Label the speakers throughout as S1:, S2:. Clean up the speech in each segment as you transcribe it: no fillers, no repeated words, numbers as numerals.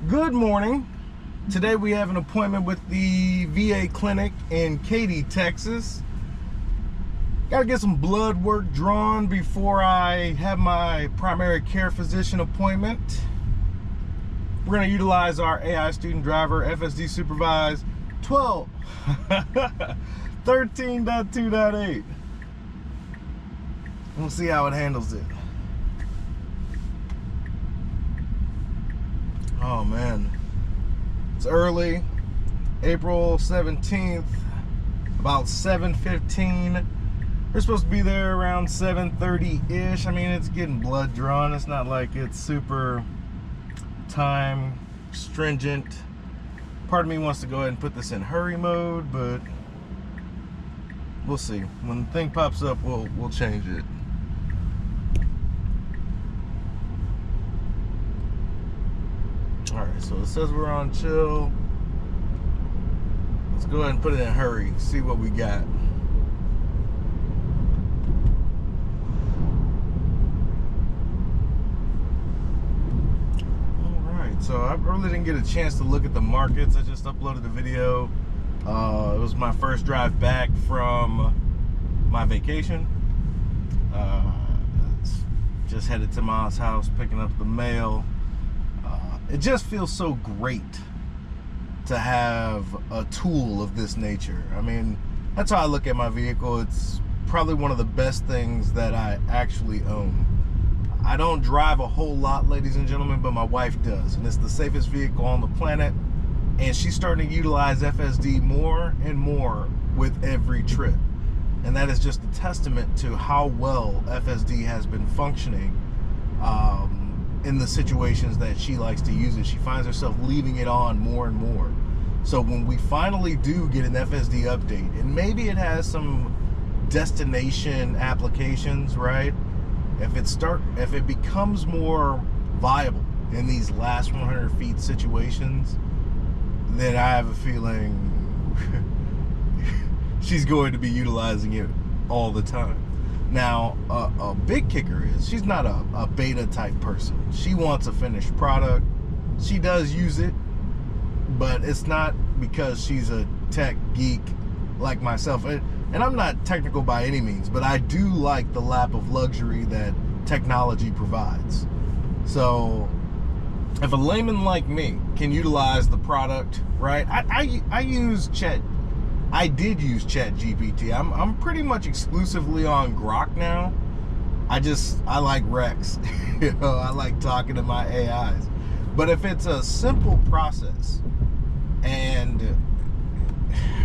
S1: Good morning. Today we have an appointment with the VA clinic in Katy, Texas. Got to get some blood work drawn before I have my primary care physician appointment. We're going to utilize our AI student driver, FSD Supervised 13.2.8. We'll see how it handles it. Oh man, it's early, April 17th, about 7:15. We're supposed to be there around 7:30-ish. I mean, it's getting blood drawn. It's not like it's super time stringent. Part of me wants to go ahead and put this in hurry mode, but we'll see. When the thing pops up, we'll change it. Alright, so it says we're on chill. Let's go ahead and put it in hurry, see what we got. Alright, so I really didn't get a chance to look at the markets. I just uploaded the video. It was my first drive back from my vacation. Just headed to Mom's house, picking up the mail. It just feels so great to have a tool of this nature. I mean, that's how I look at my vehicle. It's probably one of the best things that I actually own. I don't drive a whole lot, ladies and gentlemen, but my wife does. And it's the safest vehicle on the planet. And she's starting to utilize FSD more and more with every trip. And that is just a testament to how well FSD has been functioning in the situations that she likes to use it. She finds herself leaving it on more and more. So when we finally do get an FSD update, and maybe it has some destination applications, right? If it becomes more viable in these last 100 feet situations, then I have a feeling she's going to be utilizing it all the time. Now, a big kicker is she's not a beta type person. She wants a finished product. She does use it, but it's not because she's a tech geek like myself. And I'm not technical by any means, but I do like the lap of luxury that technology provides. So if a layman like me can utilize the product, right? I did use ChatGPT. I'm pretty much exclusively on Grok now. I like Rex. You know, I like talking to my AIs. But if it's a simple process and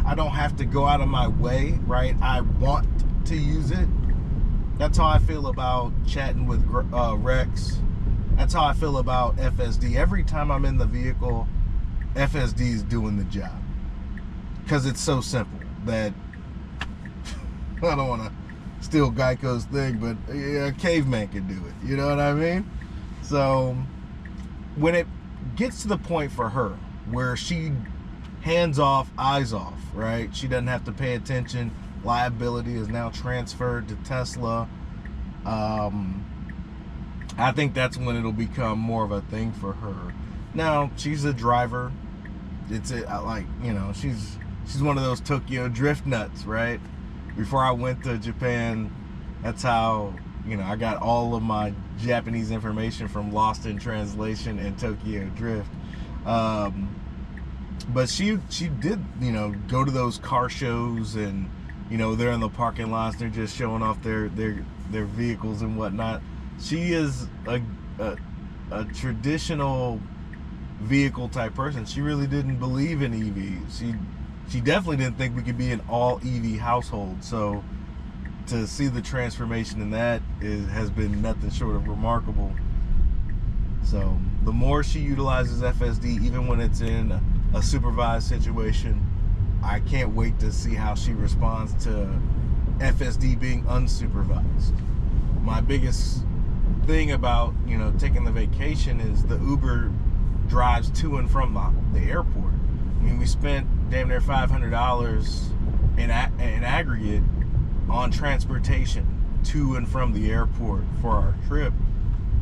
S1: I don't have to go out of my way, right? I want to use it. That's how I feel about chatting with Rex. That's how I feel about FSD. Every time I'm in the vehicle, FSD is doing the job. Because it's so simple that I don't want to steal Geico's thing, but a caveman can do it. You know what I mean? So when it gets to the point for her where she hands off, eyes off, right? She doesn't have to pay attention. Liability is now transferred to Tesla. I think that's when it'll become more of a thing for her. Now, she's a driver. She's one of those Tokyo drift nuts, right? Before I went to Japan, that's how, I got all of my Japanese information from Lost in Translation and Tokyo Drift. But she did, go to those car shows and, they're in the parking lots, they're just showing off their vehicles and whatnot. She is a traditional vehicle type person. She really didn't believe in EVs. She definitely didn't think we could be an all EV household. So to see the transformation in that has been nothing short of remarkable. So the more she utilizes FSD, even when it's in a supervised situation, I can't wait to see how she responds to FSD being unsupervised. My biggest thing about taking the vacation is the Uber drives to and from the airport. I mean, we spent damn near $500 in aggregate on transportation to and from the airport for our trip.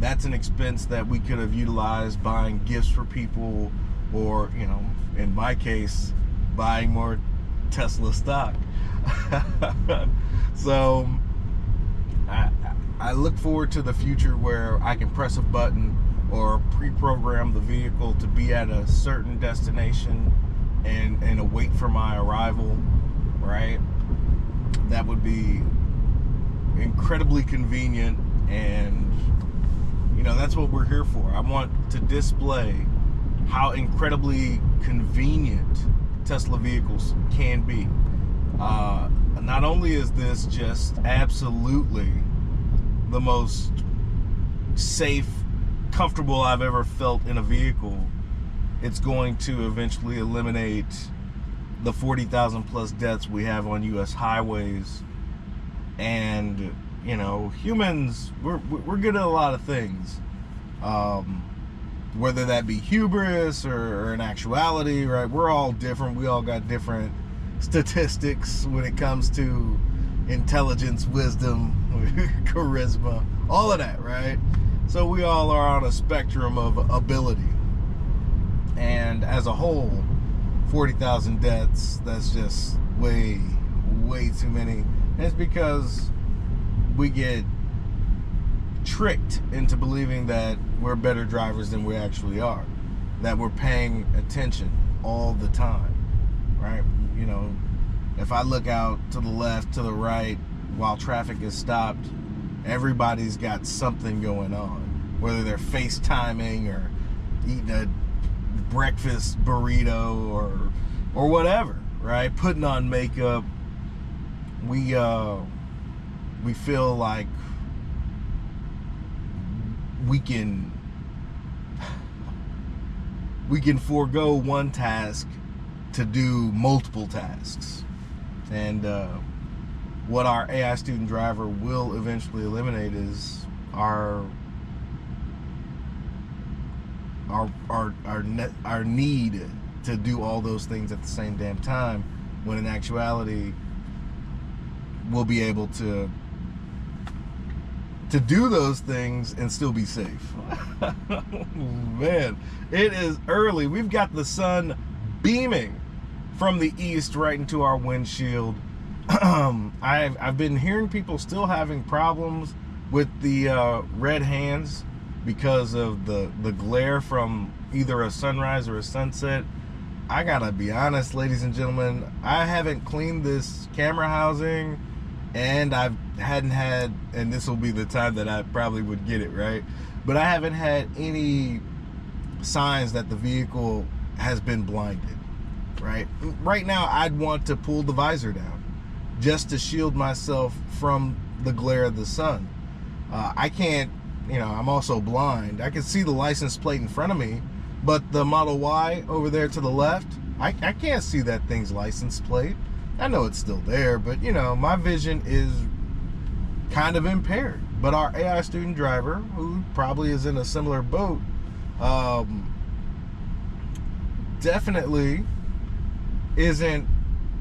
S1: that's an expense that we could have utilized buying gifts for people, or, you know, in my case, buying more Tesla stock. So I look forward to the future where I can press a button or pre-program the vehicle to be at a certain destination and await for my arrival, right? That would be incredibly convenient, and you know, that's what we're here for. I want to display how incredibly convenient Tesla vehicles can be. Not only is this just absolutely the most safe, comfortable I've ever felt in a vehicle, it's going to eventually eliminate the 40,000 plus deaths we have on US highways. And you know, humans, we're good at a lot of things, whether that be hubris or in actuality, right? We're all different. We all got different statistics when it comes to intelligence, wisdom, charisma, all of that, right? So we all are on a spectrum of ability, and as a whole, 40,000 deaths, that's just way too many. And it's because we get tricked into believing that we're better drivers than we actually are, that we're paying attention all the time, right? You know, if I look out to the left, to the right, while traffic is stopped, everybody's got something going on, whether they're FaceTiming or eating a breakfast burrito or whatever, right? Putting on makeup. We feel like we can forego one task to do multiple tasks. And what our AI student driver will eventually eliminate is our need to do all those things at the same damn time, when in actuality we'll be able to do those things and still be safe. Man, it is early. We've got the sun beaming from the east right into our windshield. I've been hearing people still having problems with the red hands because of the glare from either a sunrise or a sunset. I gotta be honest, ladies and gentlemen, I haven't cleaned this camera housing, and I hadn't had, and this will be the time that I probably would get it, right? But I haven't had any signs that the vehicle has been blinded, right? Right now, I'd want to pull the visor down just to shield myself from the glare of the sun. I can't, you know, I'm also blind. I can see the license plate in front of me, but the Model Y over there to the left, I can't see that thing's license plate. I know it's still there, but you know, my vision is kind of impaired. But our AI student driver, who probably is in a similar boat, definitely isn't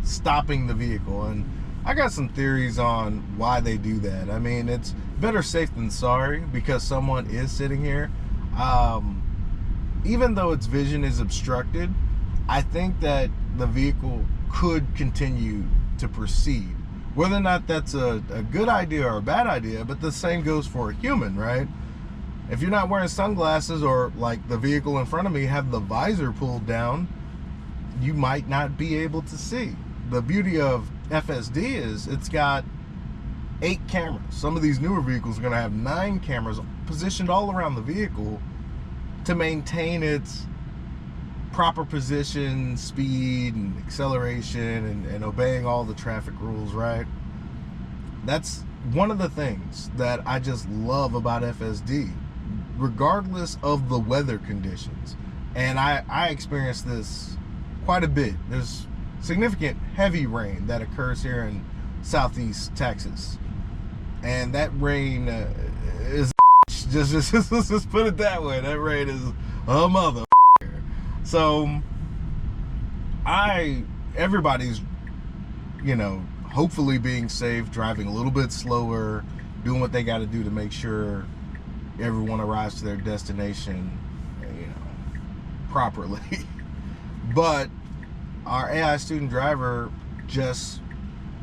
S1: stopping the vehicle. And I got some theories on why they do that. I mean, it's better safe than sorry, because someone is sitting here. Even though its vision is obstructed, I think that the vehicle could continue to proceed. Whether or not that's a good idea or a bad idea, but the same goes for a human, right? If you're not wearing sunglasses, or like the vehicle in front of me have the visor pulled down, you might not be able to see. The beauty of FSD is it's got 8 cameras. Some of these newer vehicles are going to have 9 cameras positioned all around the vehicle to maintain its proper position, speed, and acceleration, and obeying all the traffic rules, right? That's one of the things that I just love about FSD, regardless of the weather conditions. And I experience this quite a bit. There's significant heavy rain that occurs here in southeast Texas, and that rain is just put it that way. That rain is a mother. So everybody's, you know, hopefully being safe, driving a little bit slower, doing what they got to do to make sure everyone arrives to their destination, properly. But our AI student driver, just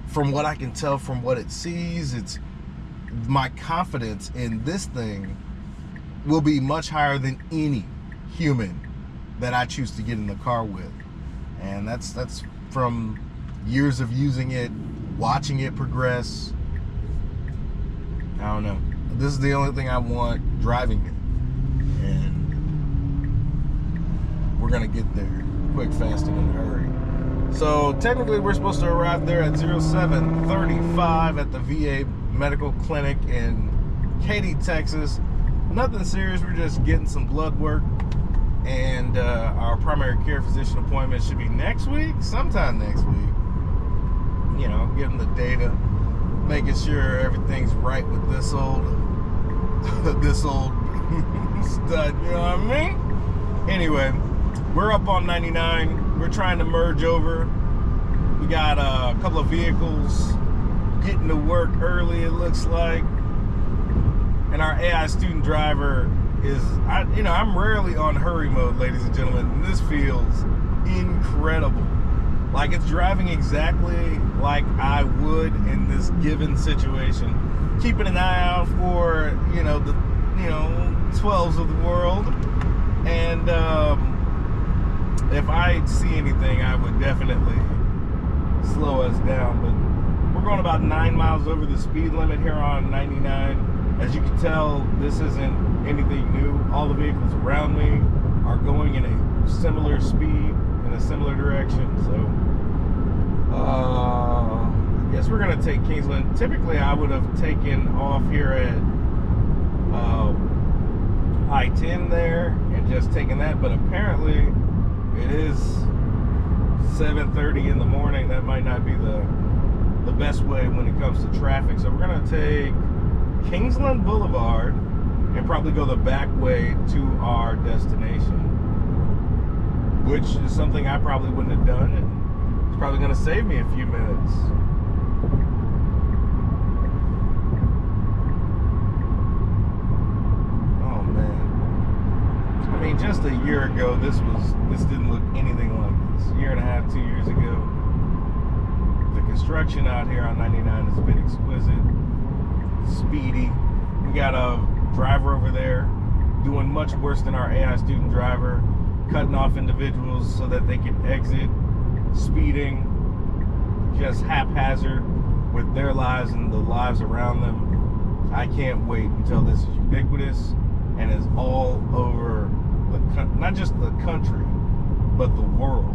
S1: from what I can tell from what it sees, it's my confidence in this thing will be much higher than any human that I choose to get in the car with. And that's from years of using it, watching it progress. I don't know. This is the only thing I want driving it. And we're gonna get there quick, fast, and in a hurry. So technically we're supposed to arrive there at 07:35 at the VA Medical Clinic in Katy, Texas. Nothing serious, we're just getting some blood work. And our primary care physician appointment should be next week, sometime next week. Getting the data, making sure everything's right with this old stud, you know what I mean? Anyway, we're up on 99. We're trying to merge over. We got a couple of vehicles getting to work early, it looks like. And our AI student driver is, I'm rarely on hurry mode, ladies and gentlemen. This feels incredible. Like, it's driving exactly like I would in this given situation. Keeping an eye out for, the 12s of the world. And if I see anything, I would definitely slow us down. But we're going about 9 miles over the speed limit here on 99. As you can tell, this isn't anything new. All the vehicles around me are going in a similar speed, in a similar direction. So I guess we're gonna take Kingsland. Typically I would have taken off here at I-10 there and just taken that, but apparently it is 7:30 in the morning. That might not be the best way when it comes to traffic. So we're gonna take Kingsland Boulevard and probably go the back way to our destination, which is something I probably wouldn't have done, and it's probably going to save me a few minutes. Oh man, I mean, just a year ago this didn't look anything like this. A year and a half, 2 years ago. The construction out here on 99 has been exquisite, speedy. We got a driver over there doing much worse than our AI student driver, cutting off individuals so that they can exit, speeding, just haphazard with their lives and the lives around them. I can't wait until this is ubiquitous and is all over not just the country, but the world.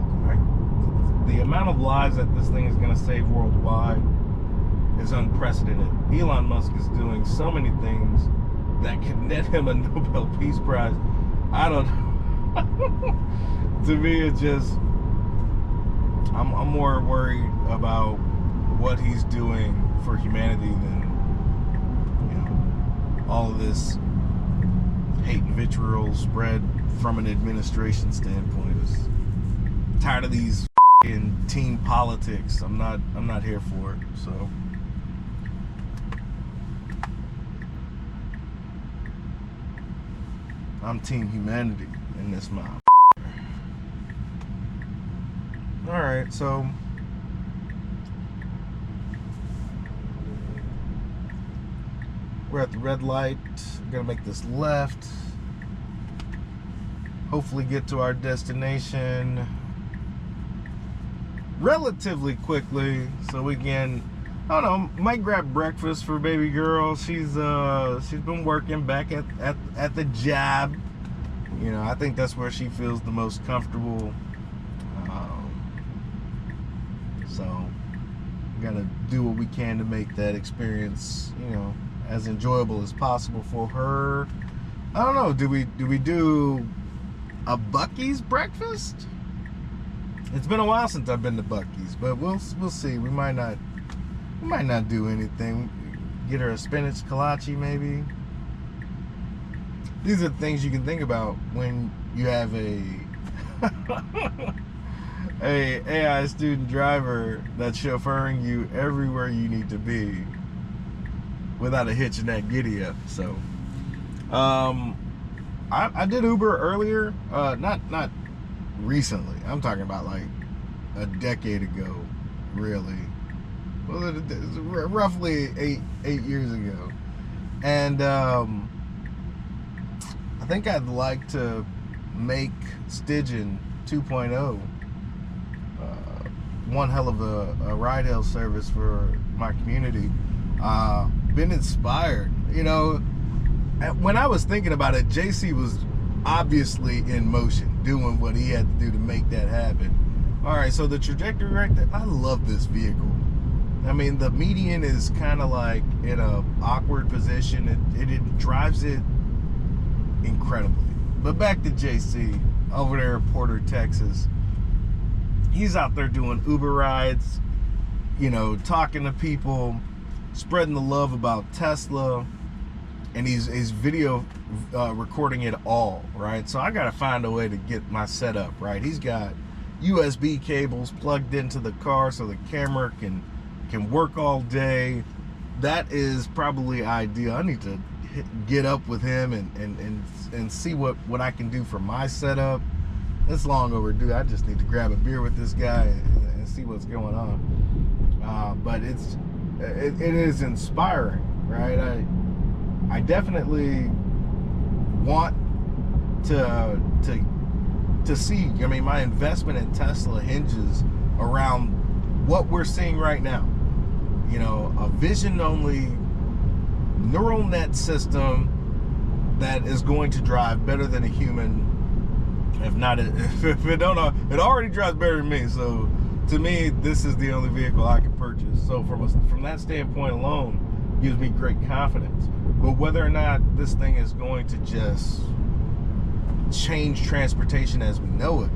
S1: The amount of lives that this thing is going to save worldwide is unprecedented. Elon Musk is doing so many things that could net him a Nobel Peace Prize. I don't know. To me, it's just, I'm more worried about what he's doing for humanity than all of this hate and vitriol spread from an administration standpoint. I'm tired of these team politics. I'm not here for it. So I'm team humanity in this mob. Alright, so we're at the red light. We're gonna make this left. Hopefully get to our destination relatively quickly so we can, I don't know, might grab breakfast for baby girl. She's been working back at the job. I think that's where she feels the most comfortable. So we gotta do what we can to make that experience, as enjoyable as possible for her. I don't know. Do we do a Buc-ee's breakfast? It's been a while since I've been to Buc-ee's, but we'll see. We might not do anything. Get her a spinach kolache maybe. These are the things you can think about when you have a AI student driver that's chauffeuring you everywhere you need to be without a hitch in that giddy up. So I did Uber earlier, not recently. I'm talking about like a decade ago, really. Well, it's roughly eight years ago, and I think I'd like to make Stygian 2.0 one hell of a ride hail service for my community. Been inspired, you know. When I was thinking about it, JC was obviously in motion, doing what he had to do to make that happen. All right, so the trajectory right there, I love this vehicle. I mean, the median is kind of like in a awkward position. It drives it incredibly. But back to JC over there in Porter, Texas. He's out there doing Uber rides, you know, talking to people, spreading the love about Tesla, and he's video recording it all, right? So I gotta find a way to get my setup right. He's got USB cables plugged into the car so the camera can work all day. That is probably ideal. I need to get up with him and see what I can do for my setup. It's long overdue. I just need to grab a beer with this guy and see what's going on. But it is inspiring, right? I definitely want to see. I mean, my investment in Tesla hinges around what we're seeing right now. You know, a vision-only neural net system that is going to drive better than a human. If not, if it don't know, it already drives better than me. So to me, this is the only vehicle I can purchase. So from that standpoint alone, gives me great confidence. But whether or not this thing is going to just change transportation as we know it,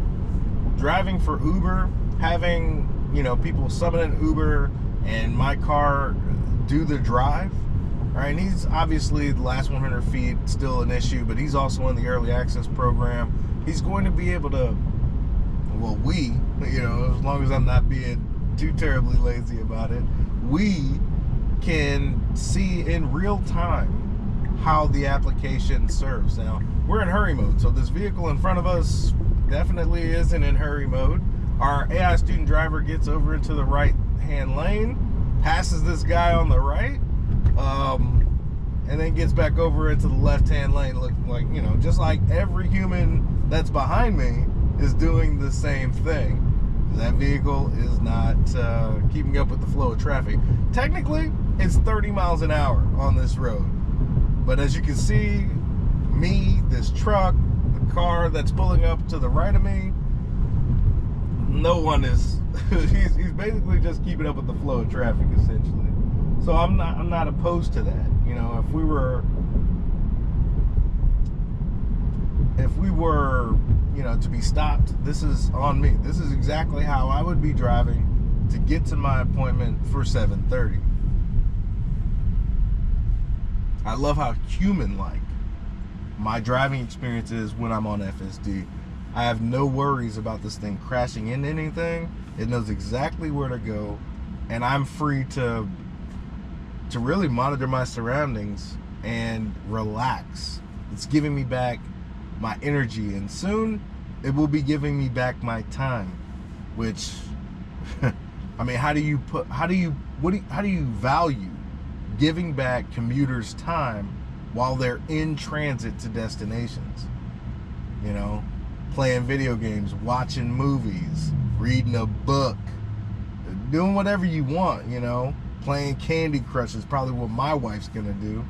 S1: driving for Uber, having, you know, people summon an Uber and my car do the drive, right? And he's obviously the last 100 feet still an issue, but he's also in the early access program. He's going to be able to, well, you know, as long as I'm not being too terribly lazy about it, we can see in real time how the application serves. Now, we're in hurry mode, so this vehicle in front of us definitely isn't in hurry mode. Our AI student driver gets over into the right-hand lane, passes this guy on the right, and then gets back over into the left-hand lane, looking like, you know, just like every human that's behind me is doing the same thing. That vehicle is not keeping up with the flow of traffic. Technically, it's 30 miles an hour on this road. But as you can see, me, this truck, the car that's pulling up to the right of me, no one is, he's basically just keeping up with the flow of traffic, essentially. So I'm not opposed to that. You know, if we were, you know, to be stopped, this is on me. This is exactly how I would be driving to get to my appointment for 7:30. I love how human-like my driving experience is when I'm on FSD. I have no worries about this thing crashing into anything. It knows exactly where to go, and I'm free to really monitor my surroundings and relax. It's giving me back my energy, and soon it will be giving me back my time, which I mean, how do you value giving back commuters time while they're in transit to destinations? You know, playing video games, watching movies, reading a book, doing whatever you want, you know. Playing Candy Crush is probably what my wife's gonna do.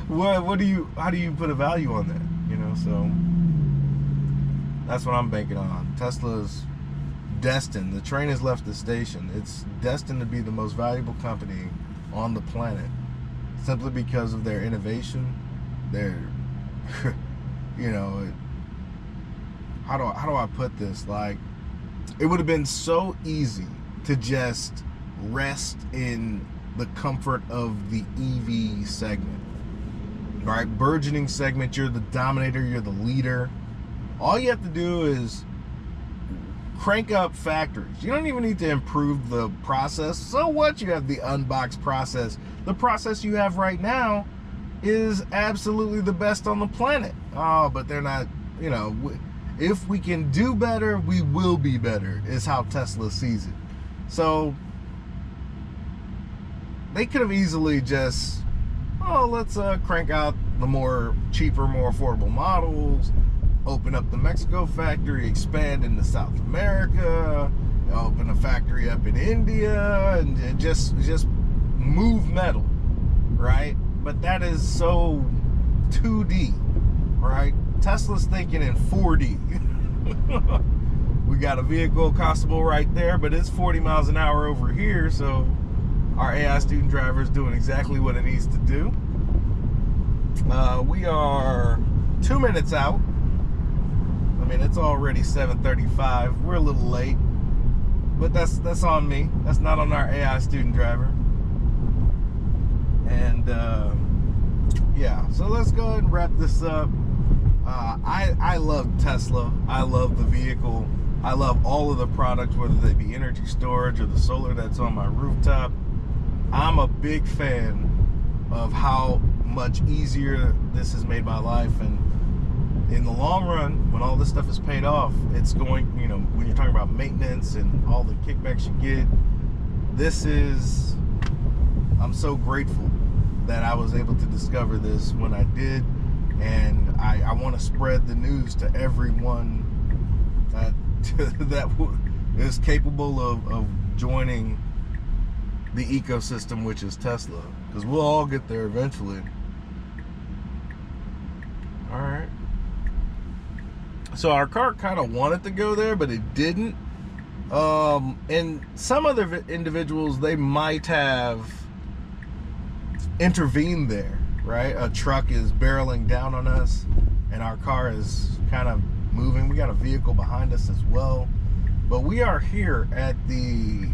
S1: How do you put a value on that? You know, so that's what I'm banking on. Tesla's destined. The train has left the station. It's destined to be the most valuable company on the planet, simply because of their innovation. Their, you know, how do I put this? Like, it would have been so easy to just rest in the comfort of the EV segment, right? Burgeoning segment. You're the dominator. You're the leader. All you have to do is crank up factories. You don't even need to improve the process. So what? You have the unboxed process. The process you have right now is absolutely the best on the planet. Oh, but they're not, you know, if we can do better, we will be better, is how Tesla sees it. So they could have easily just, oh, let's crank out the more cheaper, more affordable models, open up the Mexico factory, expand into South America, open a factory up in India, and just move metal, right? But that is so 2D, right? Tesla's thinking in 4D. We got a vehicle constable right there, but it's 40 miles an hour over here, so our AI student driver is doing exactly what it needs to do. We are 2 minutes out. I mean, it's already 7:35. We're a little late, but that's on me. That's not on our AI student driver. And yeah, so let's go ahead and wrap this up. I love Tesla. I love the vehicle. I love all of the products, whether they be energy storage or the solar that's on my rooftop. I'm a big fan of how much easier this has made my life, and in the long run, when all this stuff is paid off, it's going, you know, when you're talking about maintenance and all the kickbacks you get, I'm so grateful that I was able to discover this when I did, and I want to spread the news to everyone that is capable of joining the ecosystem, which is Tesla, because we'll all get there eventually. All right. So our car kind of wanted to go there, but it didn't. And some other individuals, they might have intervened there, right? A truck is barreling down on us, and our car is kind of moving. We got a vehicle behind us as well. But we are here at the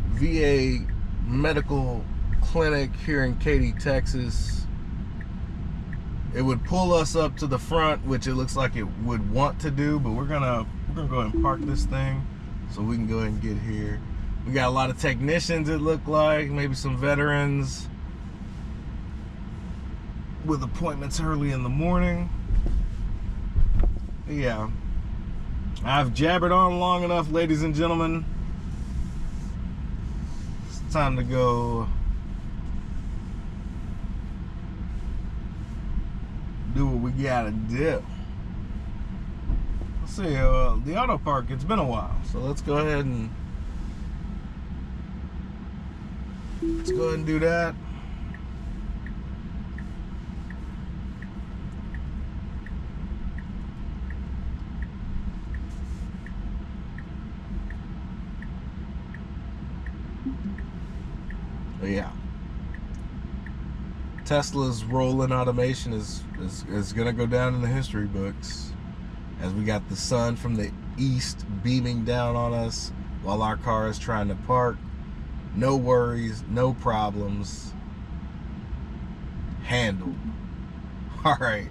S1: VA medical clinic here in Katy, Texas. It would pull us up to the front, which it looks like it would want to do, but we're gonna go ahead and park this thing so we can go ahead and get here. We got a lot of technicians, it looked like, maybe some veterans with appointments early in the morning. Yeah, I've jabbered on long enough, ladies and gentlemen. It's time to go do what we gotta do. Let's see, the Autopark, it's been a while, so let's go ahead and do that. But yeah, Tesla's role in automation is gonna go down in the history books, as we got the sun from the east beaming down on us while our car is trying to park. No worries, no problems. Handled. All right.